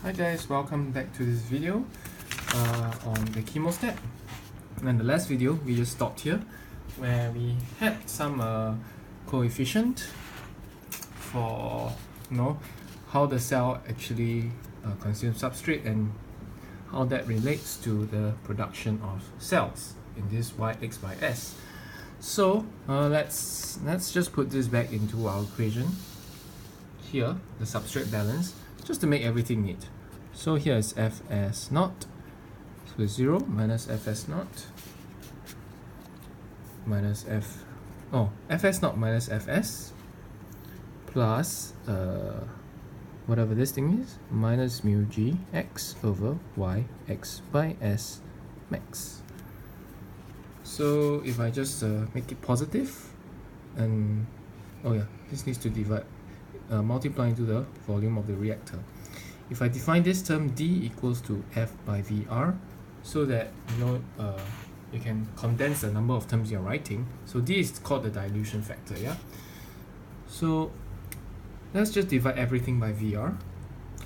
Hi guys, welcome back to this video on the chemostat. And the last video we just stopped here where we had some coefficient for how the cell actually consumes substrate and how that relates to the production of cells in this Yx by S. So let's just put this back into our equation here, the substrate balance, just to make everything neat. So here is Fs naught, so 0 minus Fs naught minus Fs naught minus Fs plus whatever this thing is, minus mu g x over y x by s max. So if I just make it positive, and this needs to divide, multiply into the volume of the reactor. If I define this term d equals to f by vr, so that you can condense the number of terms you're writing. So d is called the dilution factor, yeah? So let's just divide everything by vr,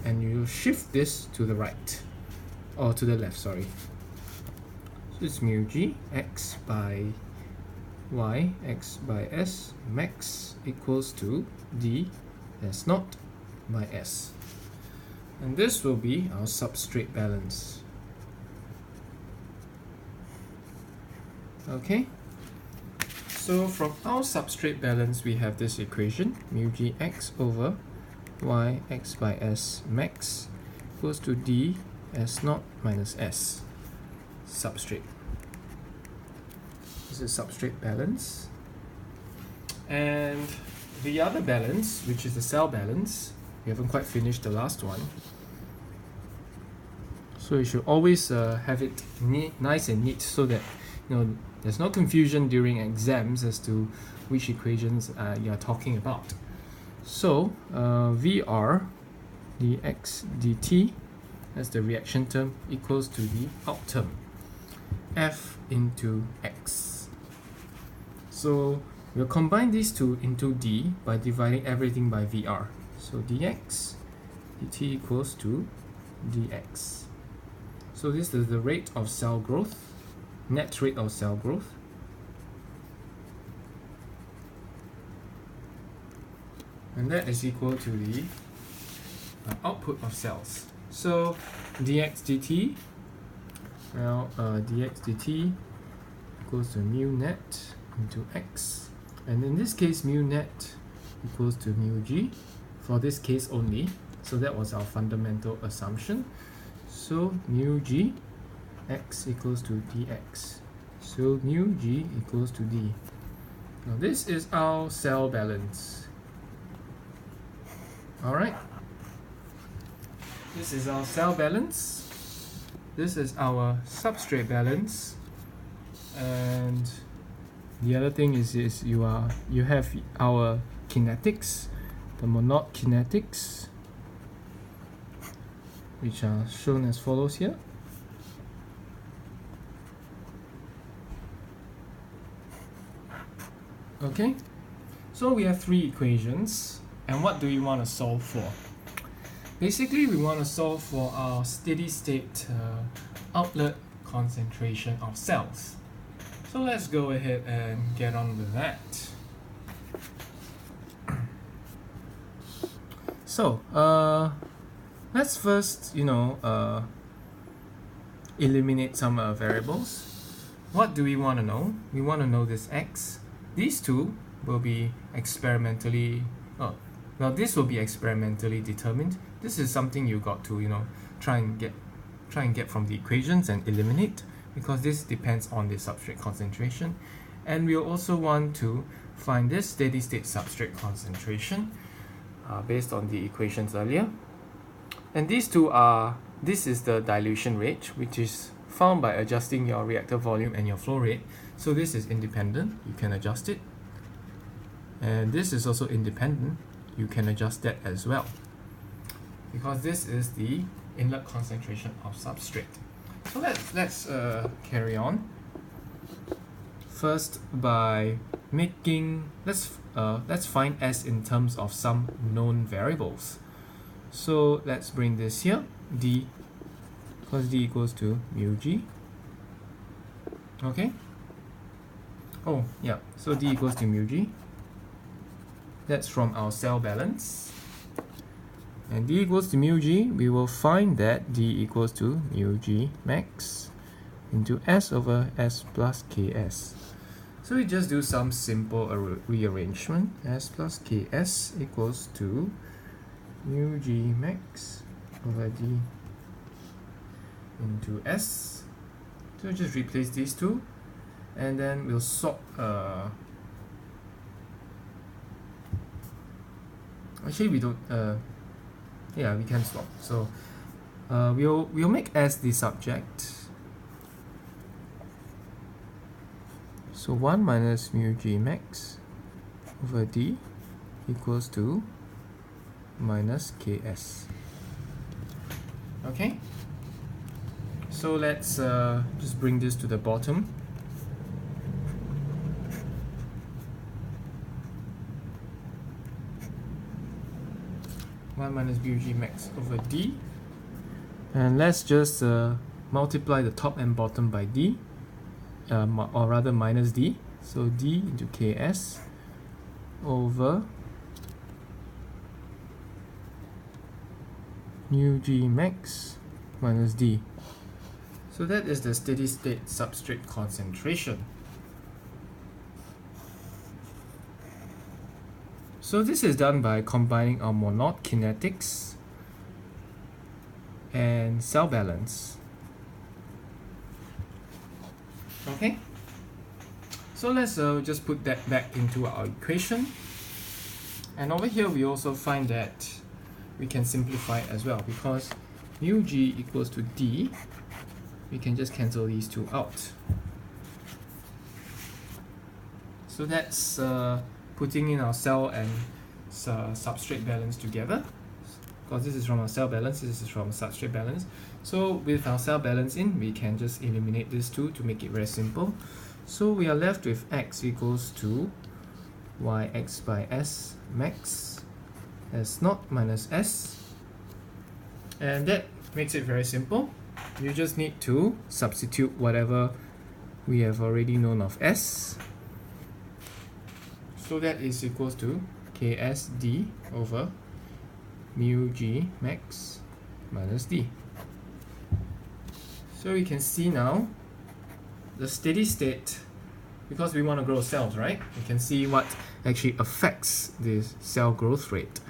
and you shift this to the right, or to the left, sorry. So it's mu g x by y x by s max equals to d s naught by s. And this will be our substrate balance. Okay, so from our substrate balance we have this equation, mu g x over y x by s max equals to d s naught minus s substrate. This is substrate balance. And the other balance, which is the cell balance, we haven't quite finished the last one. So you should always have it nice and neat, so that there's no confusion during exams as to which equations you're talking about. So Vr dx dt, that's the reaction term, equals to the out term, F into X. So we'll combine these two into D by dividing everything by Vr. So dx dt equals to dx. So this is the rate of cell growth, net rate of cell growth. And that is equal to the output of cells. So dx dt, dx dt equals to mu net into x. And in this case, mu net equals to mu g, for this case only. So that was our fundamental assumption. So mu g x equals to dx. So mu g equals to d. Now this is our cell balance. Alright. This is our cell balance. This is our substrate balance. And the other thing is you have our kinetics, the monod kinetics, which are shown as follows here. Okay, so we have three equations, and what do we want to solve for? Basically, we want to solve for our steady state outlet concentration of cells. So let's go ahead and get on with that. So let's first eliminate some variables. What do we want to know? We want to know this x. These two will be experimentally this will be experimentally determined. This is something you got to try and get from the equations and eliminate, because this depends on the substrate concentration. And we'll also want to find this steady state substrate concentration based on the equations earlier. And these two this is the dilution rate, which is found by adjusting your reactor volume and your flow rate. So this is independent, you can adjust it. And this is also independent, you can adjust that as well, because this is the inlet concentration of substrate. So let's carry on. First, by making let's find S in terms of some known variables. So let's bring this here, d, because d equals to mu g. Okay. Oh, yeah. So d equals to mu g. That's from our cell balance. And d equals to mu g, we will find that d equals to mu g max into s over s plus ks. So we just do some simple rearrangement. S plus ks equals to mu g max over d into s. So just replace these two, and then we'll swap. Actually, we don't. Yeah, we can swap. So we'll make s the subject. So 1 minus mu g max over d equals to minus ks. Okay. So let's just bring this to the bottom. Minus mu g max over d, and let's just multiply the top and bottom by d, or rather minus d. So d into ks over mu g max minus d. So that is the steady state substrate concentration. So this is done by combining our Monod kinetics and cell balance. Okay, so let's just put that back into our equation. And over here we also find that we can simplify as well, because mu g equals to d. We can just cancel these two out. So that's putting in our cell and substrate balance together, because this is from our cell balance, this is from substrate balance. So with our cell balance in, we can just eliminate these two to make it very simple. So we are left with x equals to yx by s max s naught minus s, and that makes it very simple. You just need to substitute whatever we have already known of s. So that is equals to ksd over mu g max minus d. So we can see now the steady state, because we want to grow cells, right? We can see what actually affects the cell growth rate.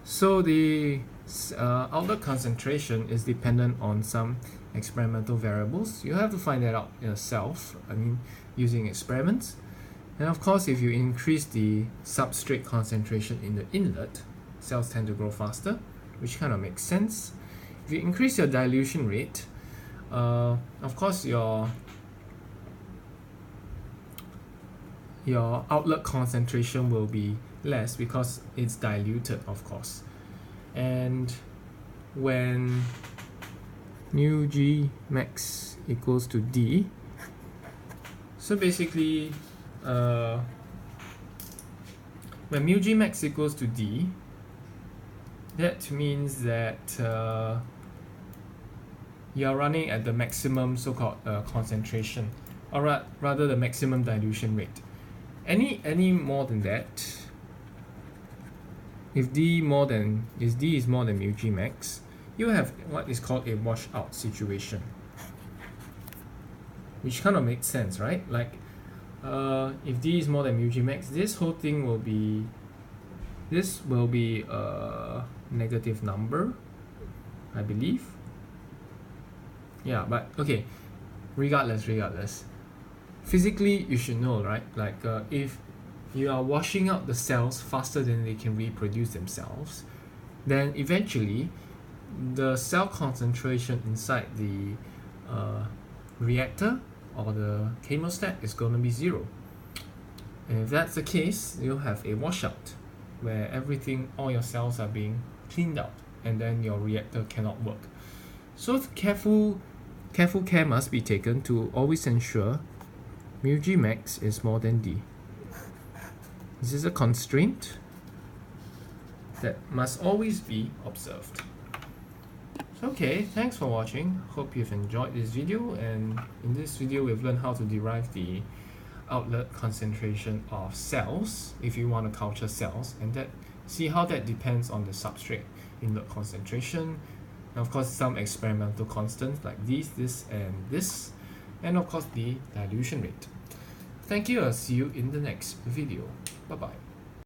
So the outlet concentration is dependent on some experimental variables. You have to find that out yourself, using experiments. And of course, if you increase the substrate concentration in the inlet, cells tend to grow faster, which kind of makes sense. If you increase your dilution rate, of course your outlet concentration will be less because it's diluted, of course. And when mu g max equals to d, so basically when mu g max equals to d, that means that you are running at the maximum so-called concentration, or rather the maximum dilution rate. Any more than that, if d is more than mu g max, you have what is called a washout situation, which kind of makes sense, right? Like if d is more than mu g max, this whole thing will be a negative number, I believe. Yeah, but okay, regardless, physically you should know, right? Like if you are washing out the cells faster than they can reproduce themselves, then eventually the cell concentration inside the reactor or the chemostat is going to be 0. And if that's the case, you'll have a washout where all your cells are being cleaned out, and then your reactor cannot work. So careful care must be taken to always ensure mu g max is more than d. This is a constraint that must always be observed. Okay, thanks for watching. Hope you've enjoyed this video, and in this video we've learned how to derive the outlet concentration of cells if you want to culture cells, and that see how that depends on the substrate inlet concentration, and of course some experimental constants like this and this, and of course the dilution rate. Thank you. I'll see you in the next video. Bye bye.